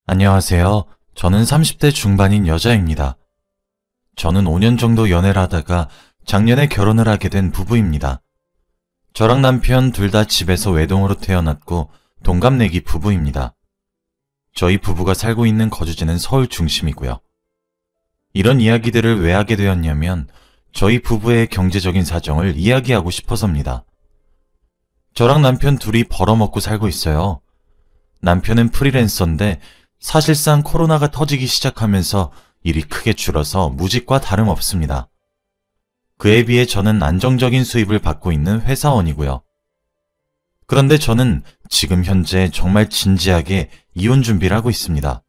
안녕하세요. 저는 30대 중반인 여자입니다. 저는 5년 정도 연애를 하다가 작년에 결혼을 하게 된 부부입니다. 저랑 남편 둘 다 집에서 외동으로 태어났고 동갑내기 부부입니다. 저희 부부가 살고 있는 거주지는 서울 중심이고요. 이런 이야기들을 왜 하게 되었냐면 저희 부부의 경제적인 사정을 이야기하고 싶어서입니다. 저랑 남편 둘이 벌어먹고 살고 있어요. 남편은 프리랜서인데 사실상 코로나가 터지기 시작하면서 일이 크게 줄어서 무직과 다름없습니다. 그에 비해 저는 안정적인 수입을 받고 있는 회사원이고요. 그런데 저는 지금 현재 정말 진지하게 이혼 준비를 하고 있습니다.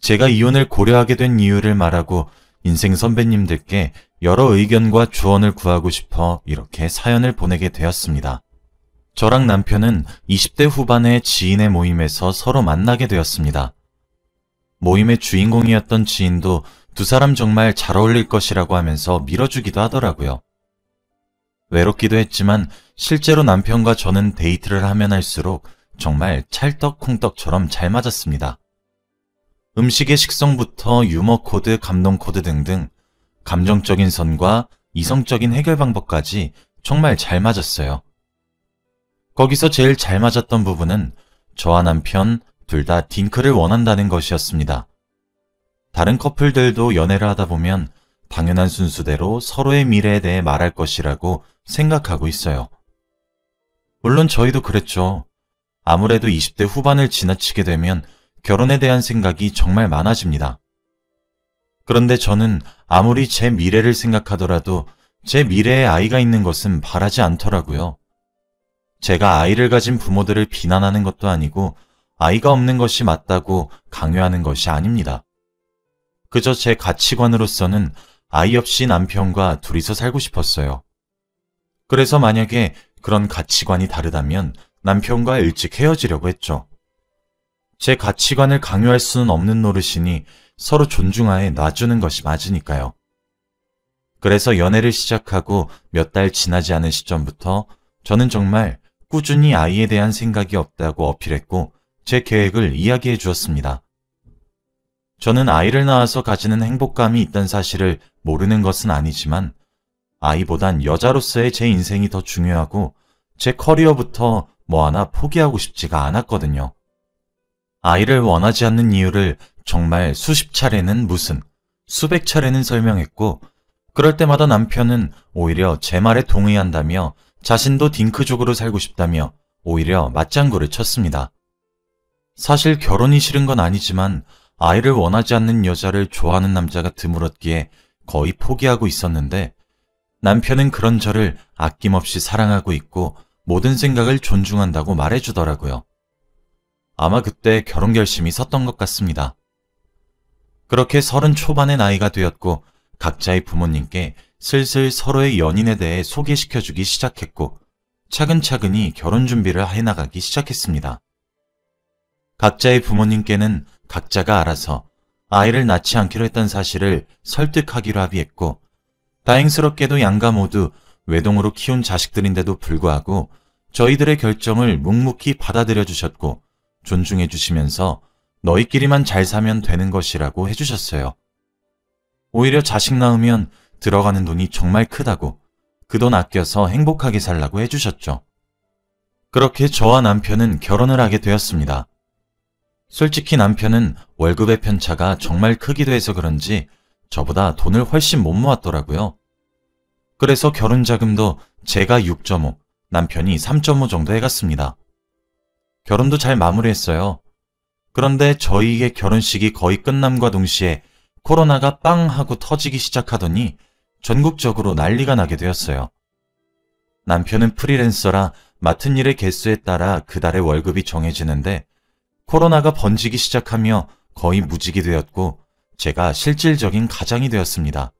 제가 이혼을 고려하게 된 이유를 말하고 인생 선배님들께 여러 의견과 조언을 구하고 싶어 이렇게 사연을 보내게 되었습니다. 저랑 남편은 20대 후반의 지인의 모임에서 서로 만나게 되었습니다. 모임의 주인공이었던 지인도 두 사람 정말 잘 어울릴 것이라고 하면서 밀어주기도 하더라고요. 외롭기도 했지만 실제로 남편과 저는 데이트를 하면 할수록 정말 찰떡콩떡처럼 잘 맞았습니다. 음식의 식성부터 유머 코드, 감동 코드 등등 감정적인 선과 이성적인 해결 방법까지 정말 잘 맞았어요. 거기서 제일 잘 맞았던 부분은 저와 남편 둘 다 딩크를 원한다는 것이었습니다. 다른 커플들도 연애를 하다 보면 당연한 순수대로 서로의 미래에 대해 말할 것이라고 생각하고 있어요. 물론 저희도 그랬죠. 아무래도 20대 후반을 지나치게 되면 결혼에 대한 생각이 정말 많아집니다. 그런데 저는 아무리 제 미래를 생각하더라도 제 미래에 아이가 있는 것은 바라지 않더라고요. 제가 아이를 가진 부모들을 비난하는 것도 아니고 아이가 없는 것이 맞다고 강요하는 것이 아닙니다. 그저 제 가치관으로서는 아이 없이 남편과 둘이서 살고 싶었어요. 그래서 만약에 그런 가치관이 다르다면 남편과 일찍 헤어지려고 했죠. 제 가치관을 강요할 수는 없는 노릇이니 서로 존중하에 놔주는 것이 맞으니까요. 그래서 연애를 시작하고 몇 달 지나지 않은 시점부터 저는 정말 꾸준히 아이에 대한 생각이 없다고 어필했고 제 계획을 이야기해 주었습니다. 저는 아이를 낳아서 가지는 행복감이 있다는 사실을 모르는 것은 아니지만 아이보단 여자로서의 제 인생이 더 중요하고 제 커리어부터 뭐 하나 포기하고 싶지가 않았거든요. 아이를 원하지 않는 이유를 정말 수십 차례는 무슨, 수백 차례는 설명했고 그럴 때마다 남편은 오히려 제 말에 동의한다며 자신도 딩크족으로 살고 싶다며 오히려 맞장구를 쳤습니다. 사실 결혼이 싫은 건 아니지만 아이를 원하지 않는 여자를 좋아하는 남자가 드물었기에 거의 포기하고 있었는데 남편은 그런 저를 아낌없이 사랑하고 있고 모든 생각을 존중한다고 말해주더라고요. 아마 그때 결혼 결심이 섰던 것 같습니다. 그렇게 30 초반의 나이가 되었고 각자의 부모님께 슬슬 서로의 연인에 대해 소개시켜주기 시작했고 차근차근히 결혼 준비를 해나가기 시작했습니다. 각자의 부모님께는 각자가 알아서 아이를 낳지 않기로 했던 사실을 설득하기로 합의했고 다행스럽게도 양가 모두 외동으로 키운 자식들인데도 불구하고 저희들의 결정을 묵묵히 받아들여 주셨고 존중해 주시면서 너희끼리만 잘 사면 되는 것이라고 해주셨어요. 오히려 자식 낳으면 들어가는 돈이 정말 크다고 그 돈 아껴서 행복하게 살라고 해주셨죠. 그렇게 저와 남편은 결혼을 하게 되었습니다. 솔직히 남편은 월급의 편차가 정말 크기도 해서 그런지 저보다 돈을 훨씬 못 모았더라고요. 그래서 결혼 자금도 제가 6.5, 남편이 3.5 정도 해갔습니다. 결혼도 잘 마무리했어요. 그런데 저희의 결혼식이 거의 끝남과 동시에 코로나가 빵 하고 터지기 시작하더니 전국적으로 난리가 나게 되었어요. 남편은 프리랜서라 맡은 일의 개수에 따라 그달의 월급이 정해지는데 코로나가 번지기 시작하며 거의 무직이 되었고 제가 실질적인 가장이 되었습니다.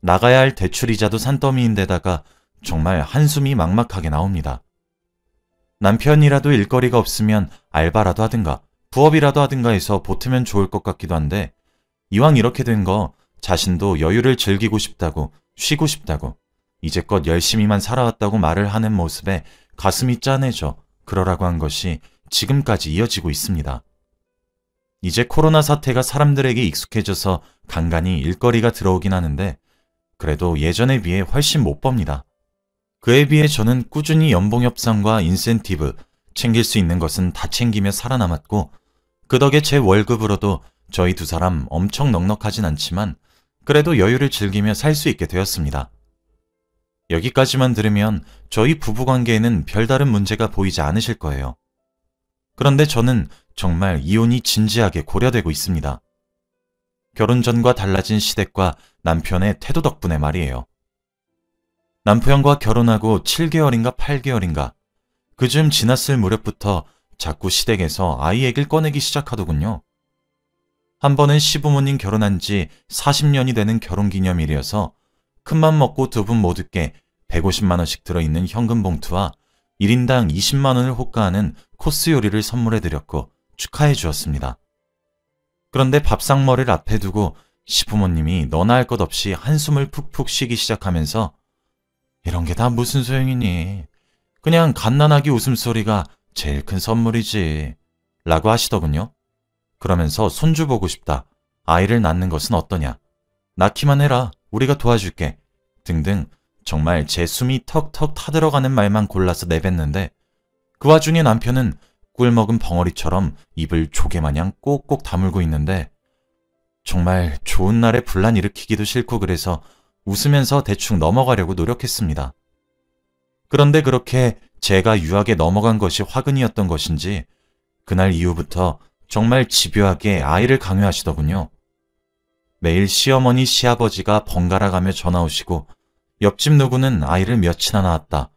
나가야 할 대출이자도 산더미인데다가 정말 한숨이 막막하게 나옵니다. 남편이라도 일거리가 없으면 알바라도 하든가 부업이라도 하든가 해서 보태면 좋을 것 같기도 한데 이왕 이렇게 된 거 자신도 여유를 즐기고 싶다고 쉬고 싶다고 이제껏 열심히만 살아왔다고 말을 하는 모습에 가슴이 짠해져 그러라고 한 것이 지금까지 이어지고 있습니다. 이제 코로나 사태가 사람들에게 익숙해져서 간간히 일거리가 들어오긴 하는데 그래도 예전에 비해 훨씬 못 법니다. 그에 비해 저는 꾸준히 연봉 협상과 인센티브, 챙길 수 있는 것은 다 챙기며 살아남았고 그 덕에 제 월급으로도 저희 두 사람 엄청 넉넉하진 않지만 그래도 여유를 즐기며 살 수 있게 되었습니다. 여기까지만 들으면 저희 부부관계에는 별다른 문제가 보이지 않으실 거예요. 그런데 저는 정말 이혼이 진지하게 고려되고 있습니다. 결혼 전과 달라진 시댁과 남편의 태도 덕분에 말이에요. 남편과 결혼하고 7개월인가 8개월인가 그쯤 지났을 무렵부터 자꾸 시댁에서 아이 얘기를 꺼내기 시작하더군요. 한 번은 시부모님 결혼한 지 40년이 되는 결혼기념일이어서 큰맘 먹고 두 분 모두께 150만 원씩 들어있는 현금 봉투와 1인당 20만 원을 호가하는 코스 요리를 선물해드렸고 축하해 주었습니다. 그런데 밥상머리를 앞에 두고 시부모님이 너나 할 것 없이 한숨을 푹푹 쉬기 시작하면서 이런 게 다 무슨 소용이니? 그냥 갓난아기 웃음소리가 제일 큰 선물이지 라고 하시더군요. 그러면서 손주 보고 싶다. 아이를 낳는 것은 어떠냐. 낳기만 해라. 우리가 도와줄게. 등등 정말 제 숨이 턱턱 타들어가는 말만 골라서 내뱉는데 그 와중에 남편은 꿀먹은 벙어리처럼 입을 조개마냥 꼭꼭 다물고 있는데 정말 좋은 날에 분란 일으키기도 싫고 그래서 웃으면서 대충 넘어가려고 노력했습니다. 그런데 그렇게 제가 유하게 넘어간 것이 화근이었던 것인지 그날 이후부터 정말 집요하게 아이를 강요하시더군요. 매일 시어머니, 시아버지가 번갈아 가며 전화 오시고 옆집 누구는 아이를 몇이나 낳았다.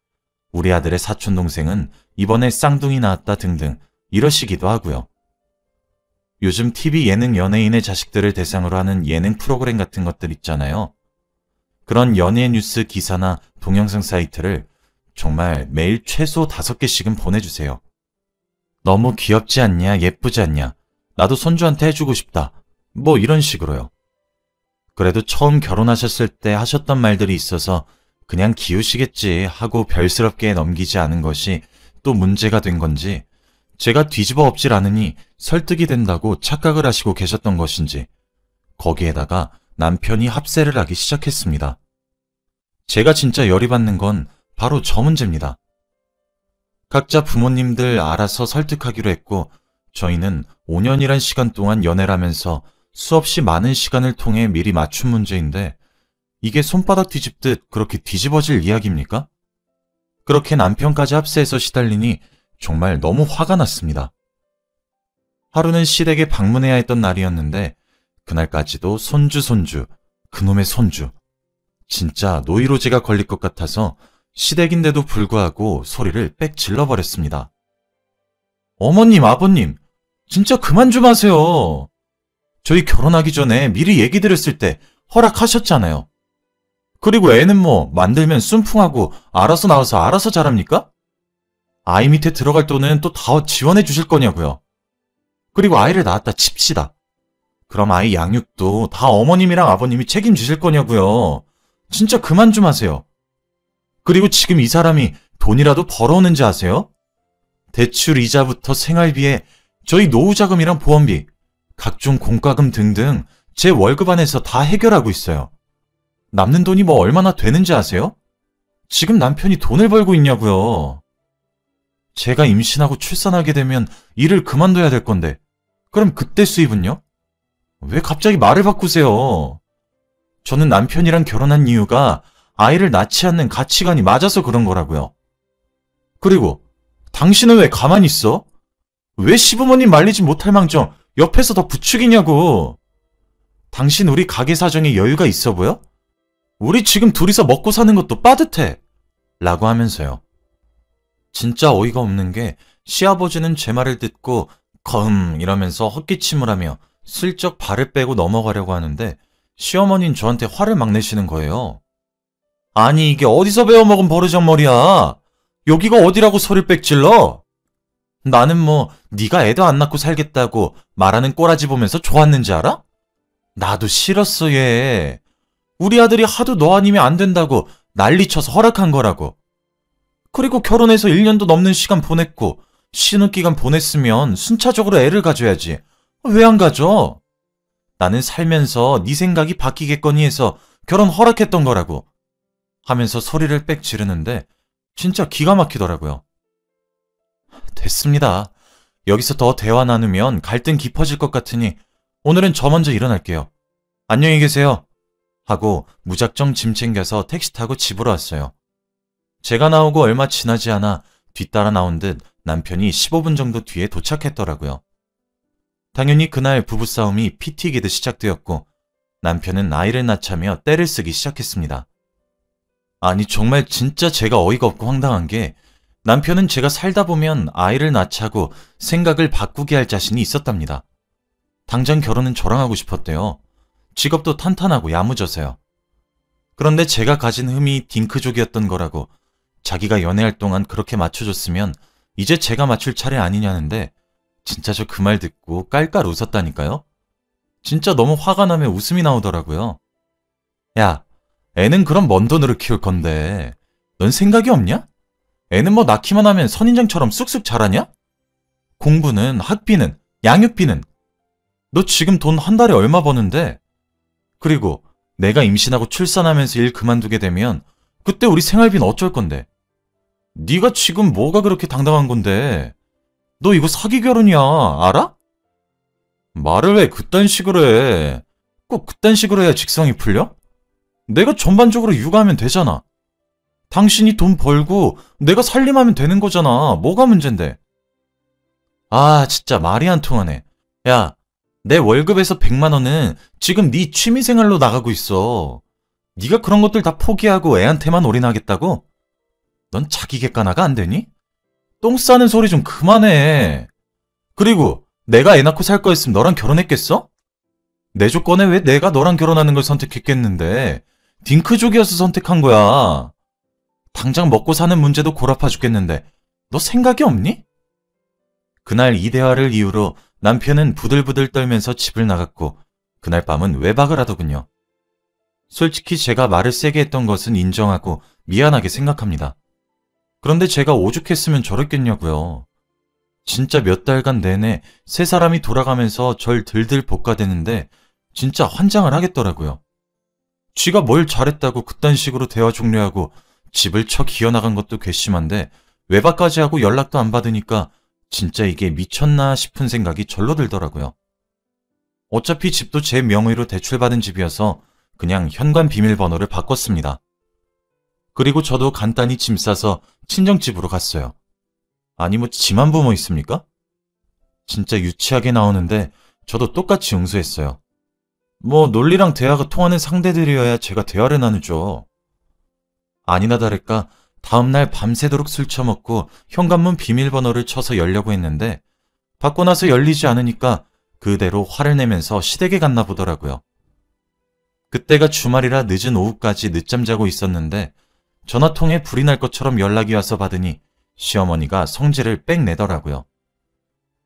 우리 아들의 사촌동생은 이번에 쌍둥이 낳았다 등등 이러시기도 하고요. 요즘 TV 예능 연예인의 자식들을 대상으로 하는 예능 프로그램 같은 것들 있잖아요. 그런 연예 뉴스 기사나 동영상 사이트를 정말 매일 최소 5개씩은 보내주세요. 너무 귀엽지 않냐, 예쁘지 않냐, 나도 손주한테 해주고 싶다. 뭐 이런 식으로요. 그래도 처음 결혼하셨을 때 하셨던 말들이 있어서 그냥 기우시겠지 하고 별스럽게 넘기지 않은 것이 또 문제가 된 건지 제가 뒤집어 엎질 않으니 설득이 된다고 착각을 하시고 계셨던 것인지 거기에다가 남편이 합세를 하기 시작했습니다. 제가 진짜 열이 받는 건 바로 저 문제입니다. 각자 부모님들 알아서 설득하기로 했고 저희는 5년이란 시간 동안 연애를 하면서 수없이 많은 시간을 통해 미리 맞춘 문제인데 이게 손바닥 뒤집듯 그렇게 뒤집어질 이야기입니까? 그렇게 남편까지 합세해서 시달리니 정말 너무 화가 났습니다. 하루는 시댁에 방문해야 했던 날이었는데 그날까지도 손주, 그놈의 손주. 진짜 노이로제가 걸릴 것 같아서 시댁인데도 불구하고 소리를 빽 질러버렸습니다. 어머님, 아버님, 진짜 그만 좀 하세요. 저희 결혼하기 전에 미리 얘기 드렸을 때 허락하셨잖아요. 그리고 애는 뭐 만들면 순풍하고 알아서 나와서 알아서 자랍니까? 아이 밑에 들어갈 돈은 또 다 지원해 주실 거냐고요. 그리고 아이를 낳았다 칩시다. 그럼 아이 양육도 다 어머님이랑 아버님이 책임지실 거냐고요. 진짜 그만 좀 하세요. 그리고 지금 이 사람이 돈이라도 벌어오는지 아세요? 대출 이자부터 생활비에 저희 노후자금이랑 보험비, 각종 공과금 등등 제 월급 안에서 다 해결하고 있어요. 남는 돈이 뭐 얼마나 되는지 아세요? 지금 남편이 돈을 벌고 있냐고요. 제가 임신하고 출산하게 되면 일을 그만둬야 될 건데 그럼 그때 수입은요? 왜 갑자기 말을 바꾸세요? 저는 남편이랑 결혼한 이유가 아이를 낳지 않는 가치관이 맞아서 그런 거라고요. 그리고 당신은 왜 가만히 있어? 왜 시부모님 말리지 못할 망정 옆에서 더 부추기냐고. 당신 우리 가게 사정에 여유가 있어 보여? 우리 지금 둘이서 먹고 사는 것도 빠듯해. 라고 하면서요. 진짜 어이가 없는 게 시아버지는 제 말을 듣고 거흠 이러면서 헛기침을 하며 슬쩍 발을 빼고 넘어가려고 하는데 시어머니는 저한테 화를 막 내시는 거예요. 아니 이게 어디서 배워먹은 버르장머리야. 여기가 어디라고 소리를 빽 질러? 나는 뭐 네가 애도 안 낳고 살겠다고 말하는 꼬라지 보면서 좋았는지 알아? 나도 싫었어 얘. 우리 아들이 하도 너 아니면 안 된다고 난리쳐서 허락한 거라고. 그리고 결혼해서 1년도 넘는 시간 보냈고 신혼기간 보냈으면 순차적으로 애를 가져야지. 왜 안 가져? 나는 살면서 네 생각이 바뀌겠거니 해서 결혼 허락했던 거라고. 하면서 소리를 빽 지르는데 진짜 기가 막히더라고요. 됐습니다. 여기서 더 대화 나누면 갈등 깊어질 것 같으니 오늘은 저 먼저 일어날게요. 안녕히 계세요. 하고 무작정 짐 챙겨서 택시 타고 집으로 왔어요. 제가 나오고 얼마 지나지 않아 뒤따라 나온 듯 남편이 15분 정도 뒤에 도착했더라고요. 당연히 그날 부부싸움이 피 튀기듯 시작되었고 남편은 아이를 낳자며 떼를 쓰기 시작했습니다. 아니 정말 진짜 제가 어이가 없고 황당한 게 남편은 제가 살다 보면 아이를 낳자고 생각을 바꾸게 할 자신이 있었답니다. 당장 결혼은 저랑 하고 싶었대요. 직업도 탄탄하고 야무져서요. 그런데 제가 가진 흠이 딩크족이었던 거라고 자기가 연애할 동안 그렇게 맞춰줬으면 이제 제가 맞출 차례 아니냐는데 진짜 저 그 말 듣고 깔깔 웃었다니까요. 진짜 너무 화가 나면 웃음이 나오더라고요. 야, 애는 그럼 먼 돈으로 키울 건데 넌 생각이 없냐? 애는 뭐 낳기만 하면 선인장처럼 쑥쑥 자라냐? 공부는, 학비는, 양육비는. 너 지금 돈 한 달에 얼마 버는데? 그리고 내가 임신하고 출산하면서 일 그만두게 되면 그때 우리 생활비는 어쩔 건데? 네가 지금 뭐가 그렇게 당당한 건데? 너 이거 사기 결혼이야, 알아? 말을 왜 그딴 식으로 해? 꼭 그딴 식으로 해야 직성이 풀려? 내가 전반적으로 육아하면 되잖아. 당신이 돈 벌고 내가 살림하면 되는 거잖아. 뭐가 문젠데? 아, 진짜 말이 안 통하네. 야, 내 월급에서 100만 원은 지금 네 취미생활로 나가고 있어. 네가 그런 것들 다 포기하고 애한테만 올인하겠다고? 넌 자기 객관화가 안 되니? 똥 싸는 소리 좀 그만해. 그리고 내가 애 낳고 살 거였으면 너랑 결혼했겠어? 내 조건에 왜 내가 너랑 결혼하는 걸 선택했겠는데 딩크족이어서 선택한 거야. 당장 먹고 사는 문제도 골아파 죽겠는데 너 생각이 없니? 그날 이 대화를 이유로 남편은 부들부들 떨면서 집을 나갔고 그날 밤은 외박을 하더군요. 솔직히 제가 말을 세게 했던 것은 인정하고 미안하게 생각합니다. 그런데 제가 오죽했으면 저랬겠냐고요. 진짜 몇 달간 내내 세 사람이 돌아가면서 절 들들 볶아대는데 진짜 환장을 하겠더라고요. 쥐가 뭘 잘했다고 그딴 식으로 대화 종료하고 집을 쳐 기어나간 것도 괘씸한데 외박까지 하고 연락도 안 받으니까 진짜 이게 미쳤나 싶은 생각이 절로 들더라고요. 어차피 집도 제 명의로 대출받은 집이어서 그냥 현관 비밀번호를 바꿨습니다. 그리고 저도 간단히 짐 싸서 친정집으로 갔어요. 아니 뭐 지만 부모 있습니까? 진짜 유치하게 나오는데 저도 똑같이 응수했어요. 뭐 논리랑 대화가 통하는 상대들이어야 제가 대화를 나누죠. 아니나 다를까 다음날 밤새도록 술 처먹고 현관문 비밀번호를 쳐서 열려고 했는데 받고 나서 열리지 않으니까 그대로 화를 내면서 시댁에 갔나 보더라고요. 그때가 주말이라 늦은 오후까지 늦잠 자고 있었는데 전화통에 불이 날 것처럼 연락이 와서 받으니 시어머니가 성질을 빽 내더라고요.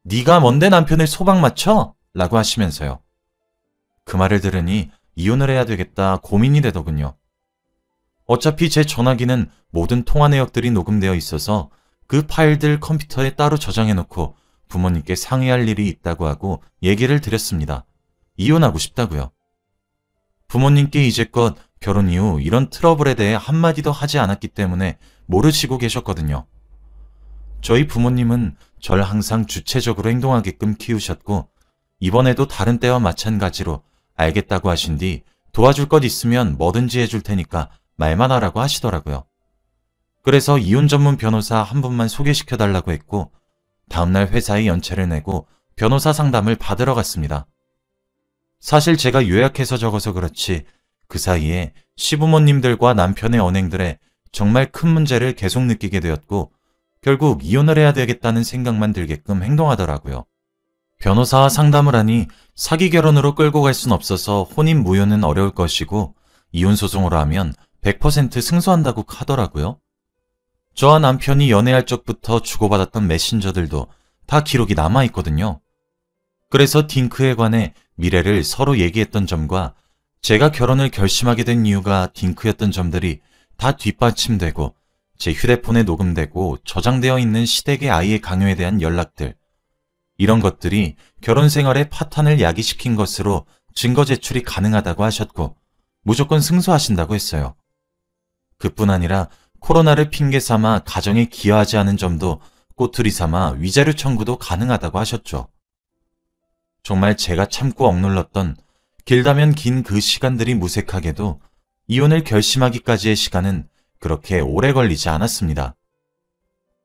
네가 뭔데 남편을 소방 맞춰? 라고 하시면서요. 그 말을 들으니 이혼을 해야 되겠다 고민이 되더군요. 어차피 제 전화기는 모든 통화 내역들이 녹음되어 있어서 그 파일들 컴퓨터에 따로 저장해놓고 부모님께 상의할 일이 있다고 하고 얘기를 드렸습니다. 이혼하고 싶다고요. 부모님께 이제껏 결혼 이후 이런 트러블에 대해 한마디도 하지 않았기 때문에 모르시고 계셨거든요. 저희 부모님은 절 항상 주체적으로 행동하게끔 키우셨고 이번에도 다른 때와 마찬가지로 알겠다고 하신 뒤 도와줄 것 있으면 뭐든지 해줄 테니까 말만 하라고 하시더라고요. 그래서 이혼 전문 변호사 한 분만 소개시켜달라고 했고 다음날 회사에 연체를 내고 변호사 상담을 받으러 갔습니다. 사실 제가 요약해서 적어서 그렇지 그 사이에 시부모님들과 남편의 언행들에 정말 큰 문제를 계속 느끼게 되었고 결국 이혼을 해야 되겠다는 생각만 들게끔 행동하더라고요. 변호사와 상담을 하니 사기 결혼으로 끌고 갈 순 없어서 혼인 무효는 어려울 것이고 이혼 소송으로 하면 100% 승소한다고 하더라고요. 저와 남편이 연애할 적부터 주고받았던 메신저들도 다 기록이 남아있거든요. 그래서 딩크에 관해 미래를 서로 얘기했던 점과 제가 결혼을 결심하게 된 이유가 딩크였던 점들이 다 뒷받침되고 제 휴대폰에 녹음되고 저장되어 있는 시댁의 아이의 강요에 대한 연락들, 이런 것들이 결혼 생활에 파탄을 야기시킨 것으로 증거 제출이 가능하다고 하셨고 무조건 승소하신다고 했어요. 그뿐 아니라 코로나를 핑계 삼아 가정에 기여하지 않은 점도 꼬투리 삼아 위자료 청구도 가능하다고 하셨죠. 정말 제가 참고 억눌렀던 길다면 긴 그 시간들이 무색하게도 이혼을 결심하기까지의 시간은 그렇게 오래 걸리지 않았습니다.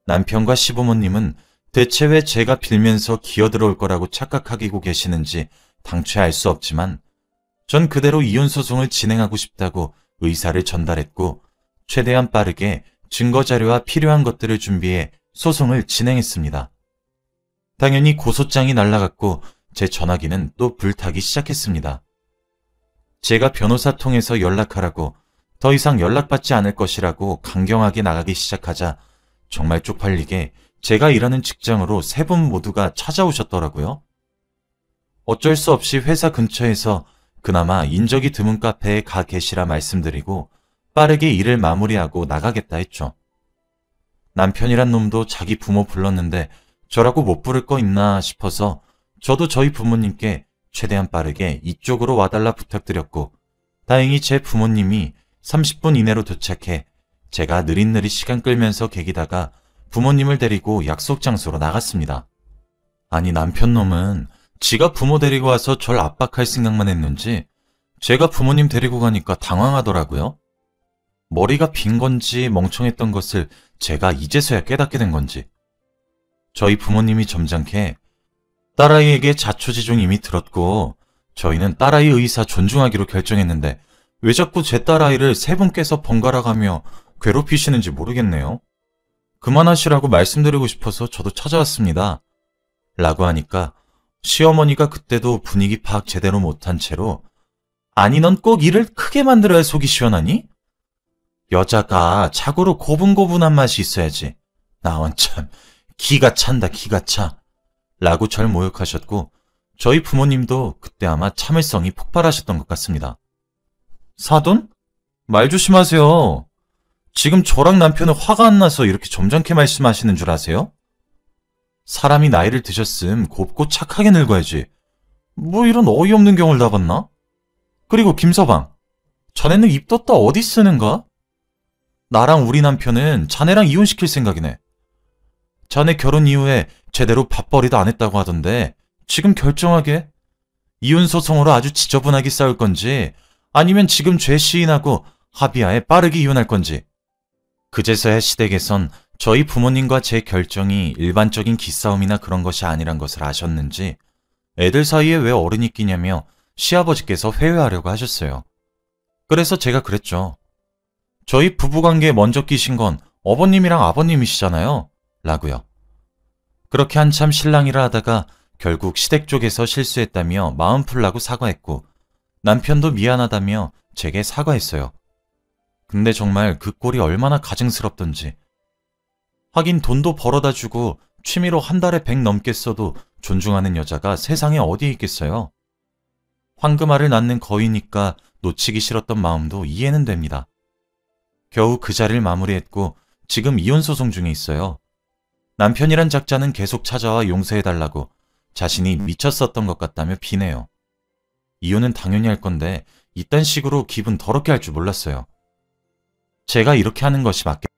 남편과 시부모님은 대체 왜 제가 빌면서 기어들어올 거라고 착각하고 계시는지 당최 알 수 없지만 전 그대로 이혼 소송을 진행하고 싶다고 의사를 전달했고 최대한 빠르게 증거자료와 필요한 것들을 준비해 소송을 진행했습니다. 당연히 고소장이 날아갔고 제 전화기는 또 불타기 시작했습니다. 제가 변호사 통해서 연락하라고 더 이상 연락받지 않을 것이라고 강경하게 나가기 시작하자 정말 쪽팔리게 제가 일하는 직장으로 세 분 모두가 찾아오셨더라고요. 어쩔 수 없이 회사 근처에서 그나마 인적이 드문 카페에 가 계시라 말씀드리고 빠르게 일을 마무리하고 나가겠다 했죠. 남편이란 놈도 자기 부모 불렀는데 저라고 못 부를 거 있나 싶어서 저도 저희 부모님께 최대한 빠르게 이쪽으로 와달라 부탁드렸고 다행히 제 부모님이 30분 이내로 도착해 제가 느릿느릿 시간 끌면서 계기다가 부모님을 데리고 약속 장소로 나갔습니다. 아니 남편 놈은 지가 부모 데리고 와서 절 압박할 생각만 했는지 제가 부모님 데리고 가니까 당황하더라고요. 머리가 빈 건지 멍청했던 것을 제가 이제서야 깨닫게 된 건지. 저희 부모님이 점잖게 딸아이에게 자초지종 이미 들었고 저희는 딸아이 의사 존중하기로 결정했는데 왜 자꾸 제 딸아이를 세 분께서 번갈아 가며 괴롭히시는지 모르겠네요. 그만하시라고 말씀드리고 싶어서 저도 찾아왔습니다. 라고 하니까 시어머니가 그때도 분위기 파악 제대로 못한 채로 아니 넌 꼭 일을 크게 만들어야 속이 시원하니? 여자가 자고로 고분고분한 맛이 있어야지. 나 원참 기가 찬다 기가 차. 라고 절 모욕하셨고 저희 부모님도 그때 아마 참을성이 폭발하셨던 것 같습니다. 사돈? 말 조심하세요. 지금 저랑 남편은 화가 안 나서 이렇게 점잖게 말씀하시는 줄 아세요? 사람이 나이를 드셨음 곱고 착하게 늙어야지. 뭐 이런 어이없는 경우를 다 봤나? 그리고 김서방, 자네는 입 떴다 어디 쓰는가? 나랑 우리 남편은 자네랑 이혼시킬 생각이네. 자네 결혼 이후에 제대로 밥벌이도 안 했다고 하던데 지금 결정하게 이혼 소송으로 아주 지저분하게 싸울 건지 아니면 지금 죄 시인하고 합의하에 빠르게 이혼할 건지. 그제서야 시댁에선 저희 부모님과 제 결정이 일반적인 기싸움이나 그런 것이 아니란 것을 아셨는지 애들 사이에 왜 어른이 끼냐며 시아버지께서 회회하려고 하셨어요. 그래서 제가 그랬죠. 저희 부부관계에 먼저 끼신 건 어머님이랑 아버님이시잖아요. 라고요. 그렇게 한참 실랑이를 하다가 결국 시댁 쪽에서 실수했다며 마음 풀라고 사과했고 남편도 미안하다며 제게 사과했어요. 근데 정말 그 꼴이 얼마나 가증스럽던지. 하긴 돈도 벌어다 주고 취미로 한 달에 100 넘게 써도 존중하는 여자가 세상에 어디에 있겠어요. 황금알을 낳는 거위니까 놓치기 싫었던 마음도 이해는 됩니다. 겨우 그 자리를 마무리했고 지금 이혼소송 중에 있어요. 남편이란 작자는 계속 찾아와 용서해달라고 자신이 미쳤었던 것 같다며 비내요. 이혼은 당연히 할 건데 이딴 식으로 기분 더럽게 할 줄 몰랐어요. 제가 이렇게 하는 것이 맞겠